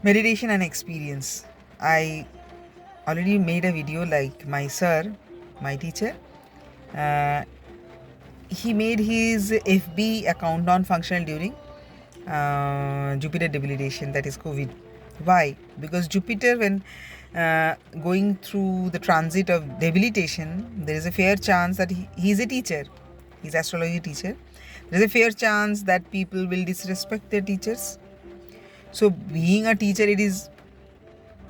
Meditation and experience. I already made a video like my sir, my teacher. Uh, he made his FB account non-functional during Jupiter debilitation, that is COVID. Why? Because Jupiter, when going through the transit of debilitation, there is a fair chance that he is a teacher. He's astrology teacher. There is a fair chance that people will disrespect their teachers. So being a teacher, it is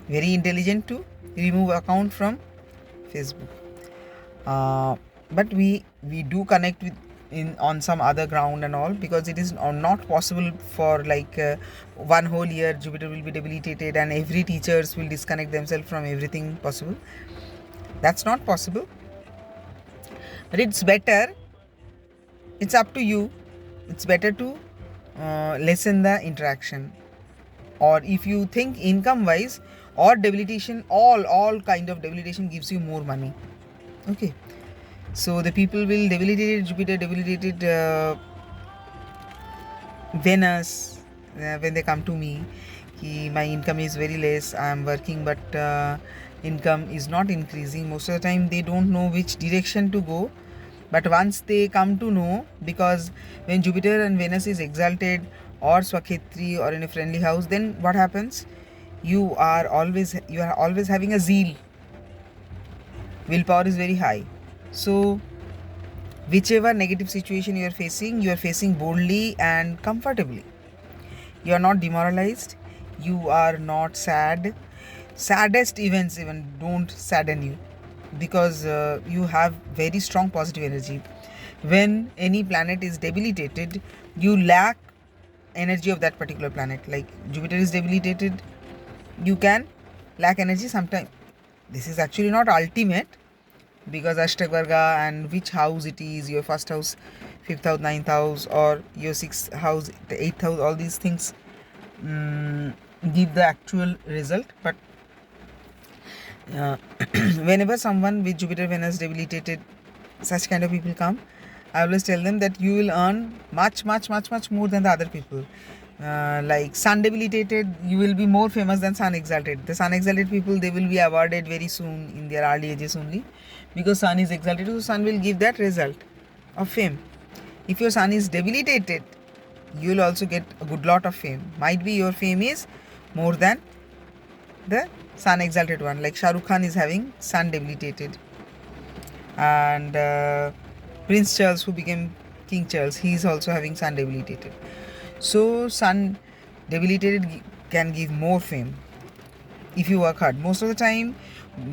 very intelligent to remove account from Facebook. But we do connect with in on some other ground and all, because it is not possible for like one whole year Jupiter will be debilitated and every teachers will disconnect themselves from everything possible. That's not possible. But it's better, it's up to you, it's better to lessen the interaction. Or if you think income wise, or debilitation, all kind of debilitation gives you more money. Okay, so the people will debilitated Jupiter, debilitated Venus, when they come to me, my income is very less, I am working but income is not increasing. Most of the time they don't know which direction to go. But once they come to know, because when Jupiter and Venus is exalted or Swakhetri or in a friendly house, then what happens? You are always having a zeal. Willpower is very high. So whichever negative situation you are facing boldly and comfortably. You are not demoralized. You are not sad. Saddest events even don't sadden you, because you have very strong positive energy. When any planet is debilitated, you lack energy of that particular planet. Like Jupiter is debilitated, you can lack energy sometime. This is actually not ultimate, because Ashtakvarga and which house it is, your first house, fifth house, ninth house, or your sixth house, the eighth house, all these things give the actual result. But whenever someone with Jupiter Venus debilitated, such kind of people come, I always tell them that you will earn much more than the other people. Like Sun debilitated, you will be more famous than Sun exalted. The Sun exalted people, they will be awarded very soon in their early ages only, because Sun is exalted, so Sun will give that result of fame. If your Sun is debilitated, you will also get a good lot of fame. Might be your fame is more than the Sun exalted one. Like Shah Rukh Khan is having Sun debilitated, and Prince Charles, who became King Charles, he is also having Sun debilitated. So Sun debilitated can give more fame if you work hard. Most of the time,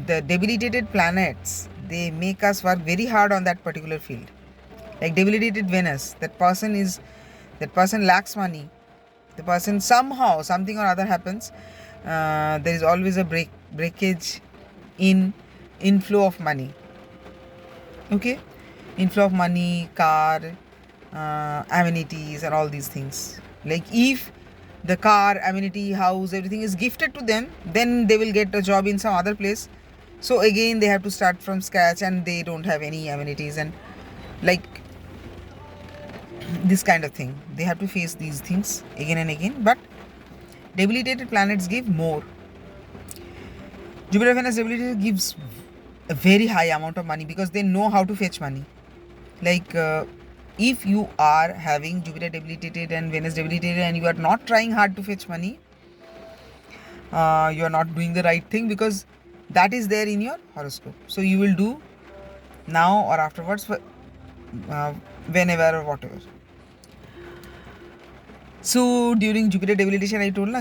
the debilitated planets, they make us work very hard on that particular field. Like debilitated Venus, that person lacks money. The person somehow, something or other happens. There is always a breakage in inflow of money. Okay, inflow of money, car, amenities, and all these things. Like if the car, amenity, house, everything is gifted to them, then they will get a job in some other place. So again, they have to start from scratch, and they don't have any amenities, and like this kind of thing. They have to face these things again and again. But debilitated planets give more. Jupiter Venus debilitated gives a very high amount of money, because they know how to fetch money. Like if you are having Jupiter debilitated and Venus debilitated, and you are not trying hard to fetch money, you are not doing the right thing, because that is there in your horoscope. So you will do now or afterwards, whenever or whatever. So during Jupiter debilitation, I told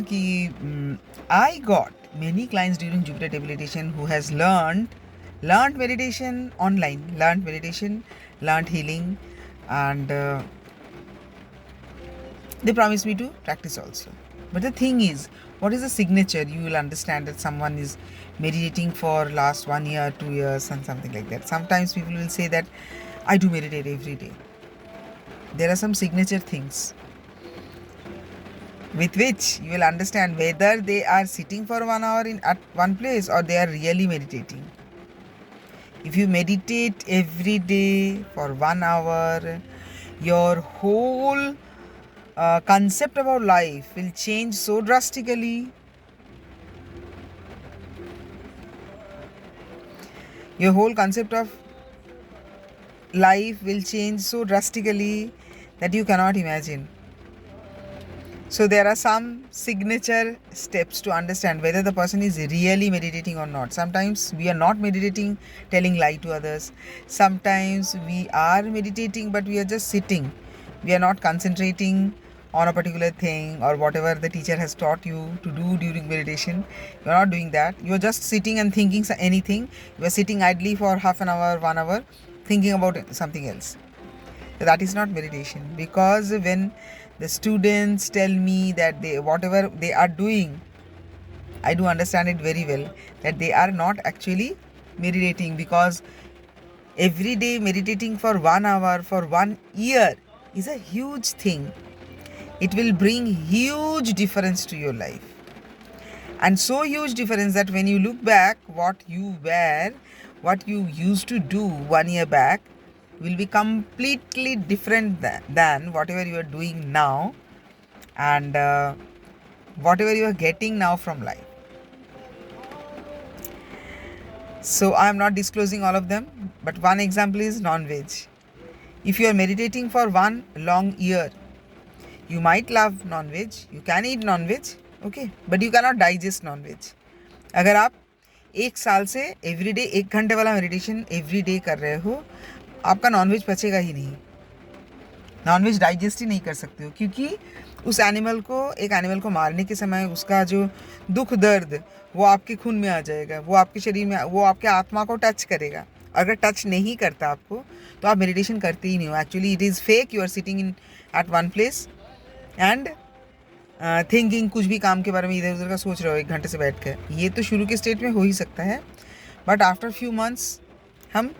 I got many clients during Jupiter debilitation who has learned meditation online, learned healing, and they promised me to practice also. But the thing is, what is the signature? You will understand that someone is meditating for last 1 year, 2 years, and something like that. Sometimes people will say that I do meditate every day. There are some signature things with which you will understand whether they are sitting for 1 hour at one place, or they are really meditating. If you meditate every day for 1 hour, your whole concept about life will change so drastically. your whole concept of life will change so drastically that you cannot imagine. So there are some signature steps to understand whether the person is really meditating or not. Sometimes we are not meditating, telling lie to others. Sometimes we are meditating, but we are just sitting. We are not concentrating on a particular thing or whatever the teacher has taught you to do during meditation. You are not doing that. You are just sitting and thinking anything. You are sitting idly for half an hour, 1 hour, thinking about something else. So that is not meditation, because when the students tell me that whatever they are doing, I do understand it very well that they are not actually meditating, because every day meditating for 1 hour for 1 year is a huge thing. It will bring huge difference to your life, and so huge difference that when you look back, what you were, what you used to do 1 year back will be completely different than whatever you are doing now, and whatever you are getting now from life. So I am not disclosing all of them, but one example is non-veg. If you are meditating for 1 long year, you might love non-veg, you can eat non-veg, okay, but you cannot digest non-veg. अगर आप 1 साल से everyday 1 घंटे वाला meditation everyday कर रहे हो, आपका नॉनवेज पचेगा ही नहीं, नॉनवेज डाइजेस्ट ही नहीं कर सकते हो, क्योंकि उस एनिमल को मारने के समय उसका जो दुख दर्द वो आपके खून में आ जाएगा, वो आपके शरीर में, वो आपके आत्मा को टच करेगा. अगर टच नहीं करता आपको तो आप मेडिटेशन करते ही नहीं हो. Actually it is fake. You are sitting in at one place and thinking, कुछ भी काम के बारे में इधर उधर का सोच रहे हो 1 घंटे से बैठ कर. ये तो शुरू के स्टेज में हो ही सकता है, बट आफ्टर फ्यू मंथ्स हम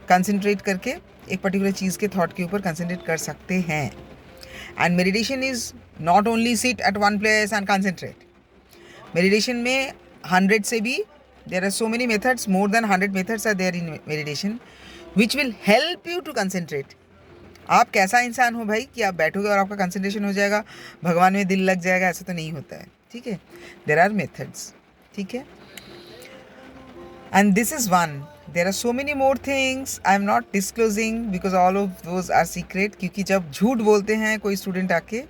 कंसंट्रेट करके एक पर्टिकुलर चीज़ के थॉट के ऊपर कंसंट्रेट कर सकते हैं. And meditation is not only sit at one place and concentrate. Meditation में 100 से भी there are so many methods, more than 100 methods are there in meditation which will help you to concentrate. आप कैसा इंसान हो भाई कि आप बैठोगे और आपका कंसंट्रेशन हो जाएगा, भगवान में दिल लग जाएगा, ऐसा तो नहीं होता है. ठीक है, देयर आर मेथड्स. ठीक है, and this is one. There are so many more things I am not disclosing because all of those are secret. क्योंकि जब झूठ बोलते हैं कोई स्टूडेंट आके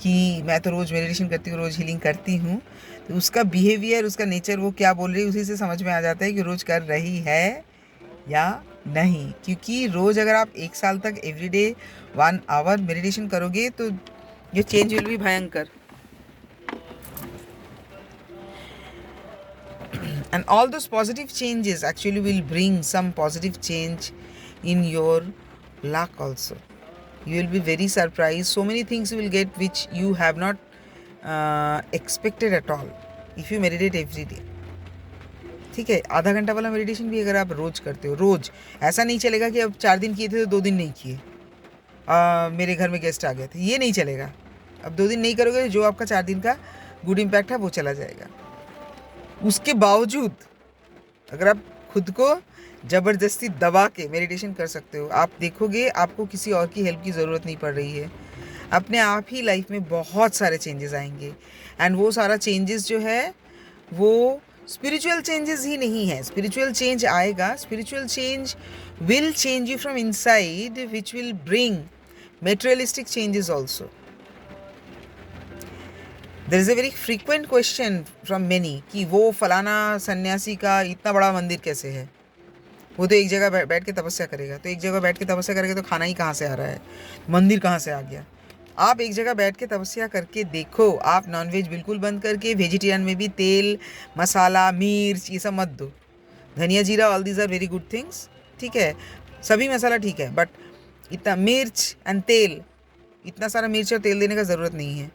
कि मैं तो रोज़ मेडिटेशन करती हूँ, रोज़ हीलिंग करती हूँ, तो उसका बिहेवियर, उसका नेचर, वो क्या बोल रही है, उसी से समझ में आ जाता है कि रोज़ कर रही है या नहीं. क्योंकि रोज़ अगर आप 1 साल तक एवरीडे 1 आवर मेडिटेशन करोगे तो ये चेंज विल भी भयंकर. And all those positive changes actually will bring some positive change in your luck also. You will be very surprised. So many things you will get which you have not expected at all if you meditate every day. ठीक है, आधा घंटा वाला meditation भी अगर आप रोज़ करते हो, रोज़, ऐसा नहीं चलेगा कि अब 4 दिन किए थे तो 2 दिन नहीं किए, मेरे घर में गेस्ट आ गए थे, ये नहीं चलेगा. अब 2 दिन नहीं करोगे, जो आपका 4 दिन का गुड इम्पैक्ट है वो चला जाएगा. उसके बावजूद अगर आप खुद को ज़बरदस्ती दबा के मेडिटेशन कर सकते हो, आप देखोगे आपको किसी और की हेल्प की ज़रूरत नहीं पड़ रही है. अपने आप ही लाइफ में बहुत सारे चेंजेस आएंगे. एंड वो सारा चेंजेस जो है वो स्पिरिचुअल चेंजेस ही नहीं है. स्पिरिचुअल चेंज आएगा, spiritual change will change you from inside, which will bring materialistic changes also. There is a very frequent question from many कि वो फलाना सन्यासी का इतना बड़ा मंदिर कैसे है, वो तो एक जगह बैठ के तपस्या करेगा. तो एक जगह बैठ के तपस्या करेगा तो खाना ही कहाँ से आ रहा है, मंदिर कहाँ से आ गया. आप एक जगह बैठ के तपस्या करके देखो, आप नॉनवेज बिल्कुल बंद करके वेजिटेरियन में भी तेल, मसाला, मिर्च ये सब मत दो. धनिया, जीरा, all these are very good things. ठीक है, सभी मसाला ठीक है, बट इतना मिर्च एंड तेल, इतना सारा मिर्च और तेल देने का ज़रूरत नहीं है.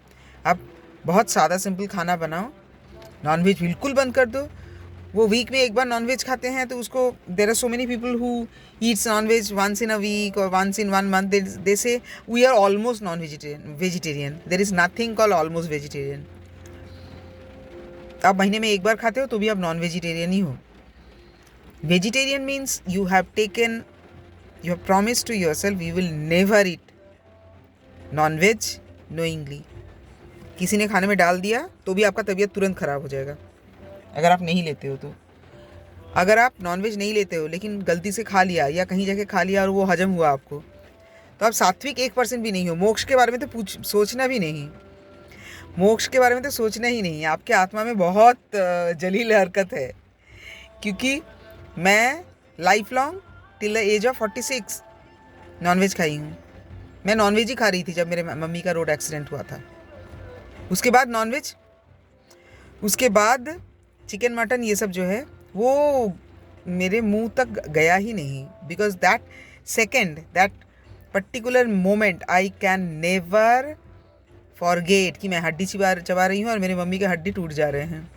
आप बहुत सादा सिंपल खाना बनाओ, नॉनवेज बिल्कुल बंद कर दो. वो वीक में एक बार नॉनवेज खाते हैं तो उसको, there are so many people who eats nonveg once in a week और once in 1 month. They say we are almost non vegetarian. There is nothing call almost vegetarian. आप महीने में एक बार खाते हो तो भी आप नॉन वेजिटेरियन ही हो. Vegetarian means you have taken, you have promise to your self you will never eat nonveg knowingly. किसी ने खाने में डाल दिया तो भी आपका तबीयत तुरंत ख़राब हो जाएगा अगर आप नहीं लेते हो तो. अगर आप नॉनवेज नहीं लेते हो लेकिन गलती से खा लिया या कहीं जाके खा लिया और वो हजम हुआ आपको, तो आप सात्विक 1% भी नहीं हो। मोक्ष के बारे में तो सोचना भी नहीं, मोक्ष के बारे में तो सोचना ही नहीं। आपके आत्मा में बहुत जलील हरकत है, क्योंकि मैं life long till the age of 46 nonveg खाई हूँ। मैं नॉनवेज ही खा रही थी जब मेरे मम्मी का रोड एक्सीडेंट हुआ था। उसके बाद नॉनवेज, उसके बाद चिकन मटन ये सब जो है वो मेरे मुंह तक गया ही नहीं, because that second, that particular moment I can never forget कि मैं हड्डी चबा रही हूँ और मेरी मम्मी के हड्डी टूट जा रहे हैं।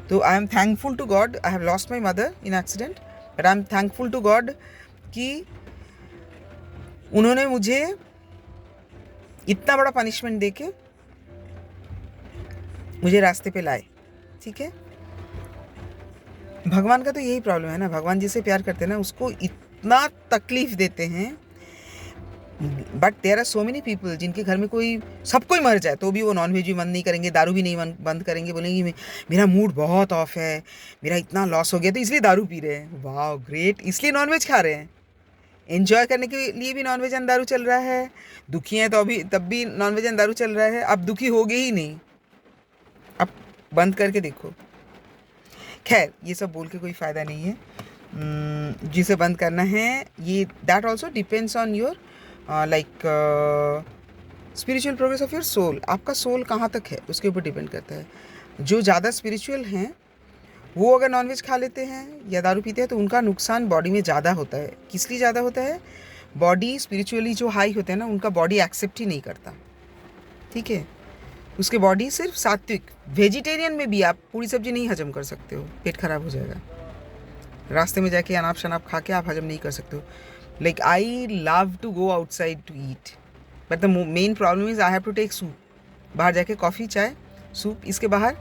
तो I am thankful to God. I have lost my mother in accident, but I am thankful to God कि उन्होंने मुझे इतना बड़ा पनिशमेंट देके मुझे रास्ते पे लाए। ठीक है, भगवान का तो यही प्रॉब्लम है ना, भगवान जिसे प्यार करते हैं ना उसको इतना तकलीफ देते हैं। But there are so many people जिनके घर में सब कोई मर जाए तो भी वो नॉनवेज भी बंद नहीं करेंगे, दारू भी नहीं बंद करेंगे, बोलेंगे मेरा मूड बहुत ऑफ है, मेरा इतना लॉस हो गया तो इसलिए दारू पी रहे हैं। वाह ग्रेट, इसलिए नॉनवेज खा रहे हैं। एंजॉय करने के लिए भी नॉनवेज एंड दारू चल रहा है, दुखी हैं तो अभी तब भी नॉनवेज एंड दारू चल रहा है। अब दुखी हो गए ही नहीं, अब बंद करके देखो। खैर ये सब बोल के कोई फ़ायदा नहीं है। जिसे बंद करना है ये that also depends on your like spiritual progress of your soul. आपका सोल कहाँ तक है उसके ऊपर डिपेंड करता है। जो ज़्यादा स्पिरिचुअल हैं वो अगर नॉनवेज खा लेते हैं या दारू पीते हैं तो उनका नुकसान बॉडी में ज़्यादा होता है। किस लिए ज़्यादा होता है? बॉडी स्पिरिचुअली जो हाई होते हैं ना उनका बॉडी एक्सेप्ट ही नहीं करता। ठीक है, उसके बॉडी सिर्फ सात्विक, वेजिटेरियन में भी आप पूरी सब्जी नहीं हजम कर सकते हो, पेट खराब हो जाएगा। रास्ते में जाके अनाप शनाप खा के आप हजम नहीं कर सकते हो। Like I love to go outside to eat, but the main problem is I have to take soup. बाहर जाके कॉफ़ी चाय सूप, इसके बाहर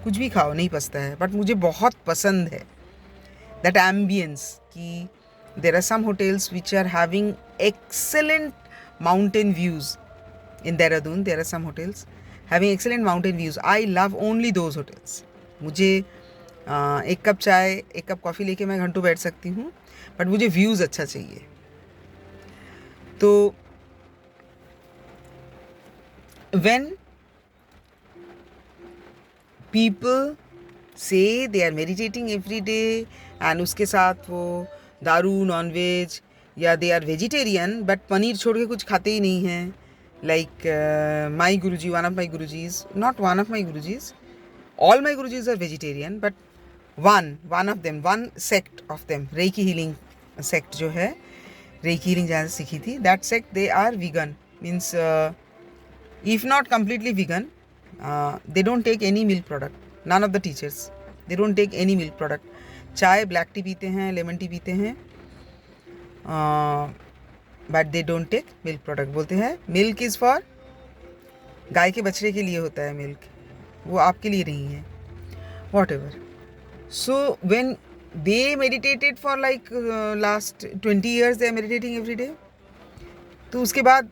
कुछ भी खाओ नहीं पचता है। बट मुझे बहुत पसंद है दैट एम्बियंस कि there are some hotels which are having excellent mountain views in Dehradun. There are some hotels having excellent mountain views. I love only those hotels. मुझे एक कप चाय एक कप कॉफ़ी लेके मैं घंटों बैठ सकती हूँ, बट मुझे व्यूज़ अच्छा चाहिए। तो when people say they are meditating every day and उसके साथ वो दारू नॉनवेज या they are vegetarian but paneer छोड़ के कुछ खाते ही नहीं हैं, like my guruji, one of my gurujis, not one of my gurujis, all my gurujis are vegetarian, but one of them, one sect of them, reiki healing sect जो है, रेकी हीलिंग जहाँ से सीखी थी, that sect they are vegan, means if not completely vegan, they don't take any milk product. None of the teachers, they don't take any milk product. चाय black tea पीते हैं, lemon tea पीते हैं, but they don't take milk product. बोलते हैं milk is for, गाय के बछड़े के लिए होता है मिल्क, वो आपके लिए नहीं है, whatever. So when they meditated for like last 20 years, they are meditating every day. तो उसके बाद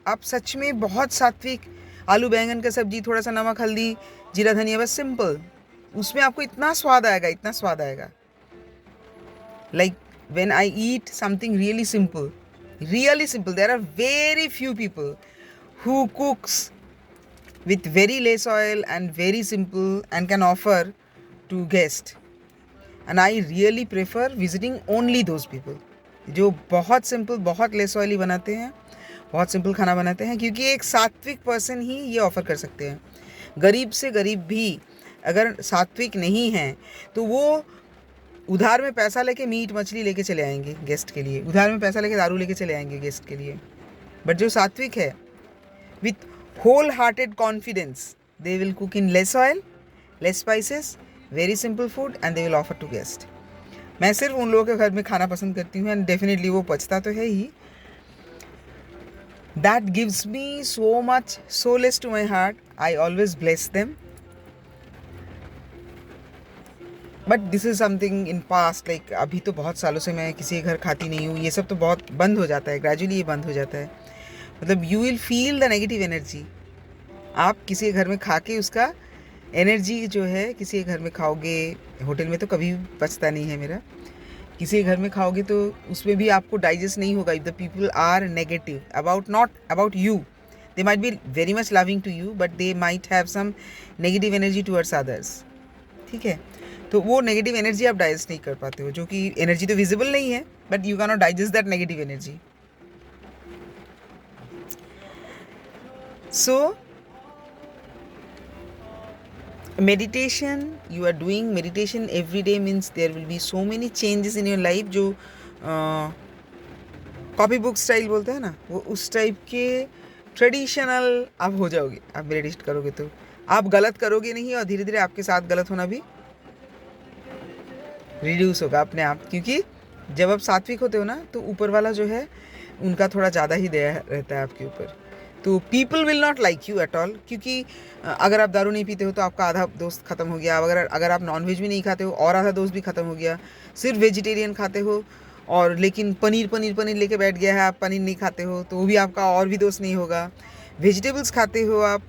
आप सच में बहुत सात्विक, आलू बैंगन का सब्जी, थोड़ा सा नमक हल्दी जीरा धनिया, बस सिंपल, उसमें आपको इतना स्वाद आएगा, इतना स्वाद आएगा। Like when I eat something really simple, there are very few people who cooks with very less oil and very simple and can offer to guest, and I really prefer visiting only those people जो बहुत simple, बहुत less oily बनाते हैं, बहुत simple खाना बनाते हैं, क्योंकि एक सात्विक पर्सन ही ये ऑफ़र कर सकते हैं। गरीब से गरीब भी अगर सात्विक नहीं है तो वो उधार में पैसा लेके मीट मछली लेके चले आएंगे गेस्ट के लिए, उधार में पैसा लेके दारू लेके चले आएंगे गेस्ट के लिए। बट जो सात्विक है, with whole hearted confidence, they will cook in less oil, less spices, very simple food, and they will offer to guest. मैं सिर्फ उन लोगों के घर में खाना पसंद करती हूँ, एंड डेफिनेटली वो पचता तो है ही। That gives me so much solace to my heart. I always bless them. But this is something in past, like अभी तो बहुत सालों से मैं किसी के घर खाती नहीं हूँ, ये सब तो बहुत बंद हो जाता है, ग्रेजुअली ये बंद हो जाता है। मतलब you will feel the negative energy। आप किसी के घर में खा के उसका एनर्जी जो है किसी के घर में खाओगे, होटल में तो कभी बचता नहीं है मेरा, किसी के घर में खाओगे तो उसमें भी आपको डाइजेस्ट नहीं होगा if the people are negative about, not about you, they might be very much loving to you but they might have some negative energy towards others, ठीक है। तो वो नेगेटिव एनर्जी आप डाइजेस्ट नहीं कर पाते हो, जो कि एनर्जी तो विजिबल नहीं है but you can not digest that negative energy. So meditation, you are doing meditation every day means there will be so many changes in your life, जो कॉपी बुक स्टाइल बोलते हैं ना, वो उस type के traditional आप हो जाओगे। आप मेडिटेट करोगे तो आप गलत करोगे नहीं और धीरे धीरे आपके साथ गलत होना भी रिड्यूस होगा अपने आप, क्योंकि जब आप सात्विक होते हो ना तो ऊपर वाला जो है उनका थोड़ा ज़्यादा ही दया रहता है आपके ऊपर, तो people will not like you at all. क्योंकि अगर आप दारू नहीं पीते हो तो आपका आधा दोस्त ख़त्म हो गया, अगर आप नॉनवेज भी नहीं खाते हो और आधा दोस्त भी ख़त्म हो गया, सिर्फ वेजिटेरियन खाते हो और लेकिन पनीर पनीर पनीर लेके बैठ गया है, आप पनीर नहीं खाते हो तो वो भी आपका और भी दोस्त नहीं होगा। वेजिटेबल्स खाते हो आप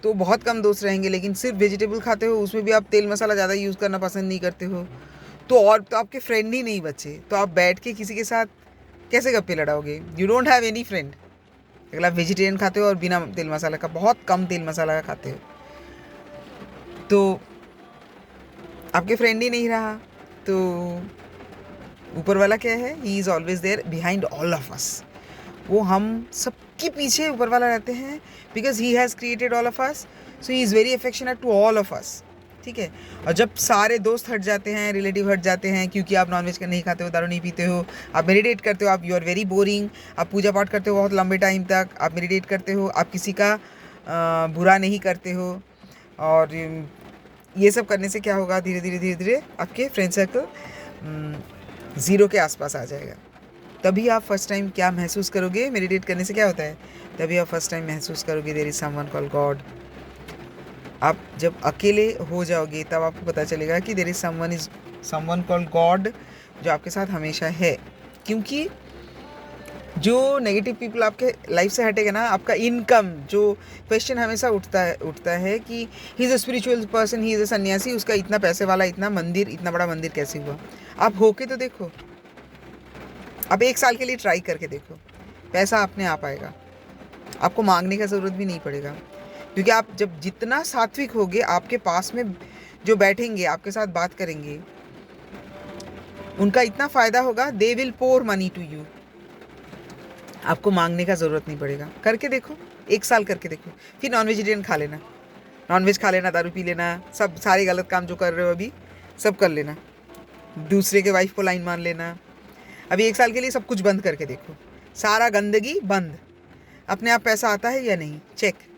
तो बहुत कम दोस्त रहेंगे, लेकिन सिर्फ वेजिटेबल खाते हो उसमें भी आप तेल मसाला ज़्यादा यूज़ करना पसंद नहीं करते हो तो और तो आपके फ्रेंड ही नहीं बचे, तो आप बैठ के किसी के साथ कैसे गप्पे लड़ाओगे? You don't have any friend. अगर आप वेजिटेरियन खाते हो और बिना तेल मसाला का, बहुत कम तेल मसाला का खाते हो, तो आपके फ्रेंड ही नहीं रहा। तो ऊपर वाला क्या है, he is always there behind all of us, वो हम सबके पीछे ऊपर वाला रहते हैं, because he has created all of us, so he is very affectionate to all of us, ठीक है। और जब सारे दोस्त हट जाते हैं, रिलेटिव हट जाते हैं, क्योंकि आप नॉनवेज का नहीं खाते हो, दारू नहीं पीते हो, आप मेडिटेट करते हो, आप यू आर वेरी बोरिंग, आप पूजा पाठ करते हो बहुत लंबे टाइम तक, आप मेडिटेट करते हो, आप किसी का बुरा नहीं करते हो, और ये सब करने से क्या होगा, धीरे धीरे धीरे धीरे आपके फ्रेंड सर्कल ज़ीरो के आसपास आ जाएगा। तभी आप फर्स्ट टाइम क्या महसूस करोगे, मेडिटेट करने से क्या होता है, तभी आप फर्स्ट टाइम महसूस करोगे there is someone called God. आप जब अकेले हो जाओगे तब आपको पता चलेगा कि there is someone called God जो आपके साथ हमेशा है। क्योंकि जो नेगेटिव पीपल आपके लाइफ से हटेगा ना, आपका इनकम, जो क्वेश्चन हमेशा उठता है कि he is a spiritual person, he is a सन्यासी, उसका इतना पैसे वाला इतना बड़ा मंदिर कैसे हुआ? आप होके तो देखो, आप 1 साल के लिए ट्राई करके देखो, पैसा अपने आप आएगा, आपको मांगने का ज़रूरत भी नहीं पड़ेगा। क्योंकि आप जब जितना सात्विक होगे, आपके पास में जो बैठेंगे, आपके साथ बात करेंगे, उनका इतना फ़ायदा होगा, they will pour money to you, आपको मांगने का ज़रूरत नहीं पड़ेगा। करके देखो, 1 साल करके देखो, फिर नॉन वेजिटेरियन खा लेना, नॉनवेज खा लेना, दारू पी लेना, सब सारे गलत काम जो कर रहे हो अभी सब कर लेना, दूसरे के वाइफ को लाइन मान लेना। अभी 1 साल के लिए सब कुछ बंद करके देखो, सारा गंदगी बंद, अपने आप पैसा आता है या नहीं, चेक।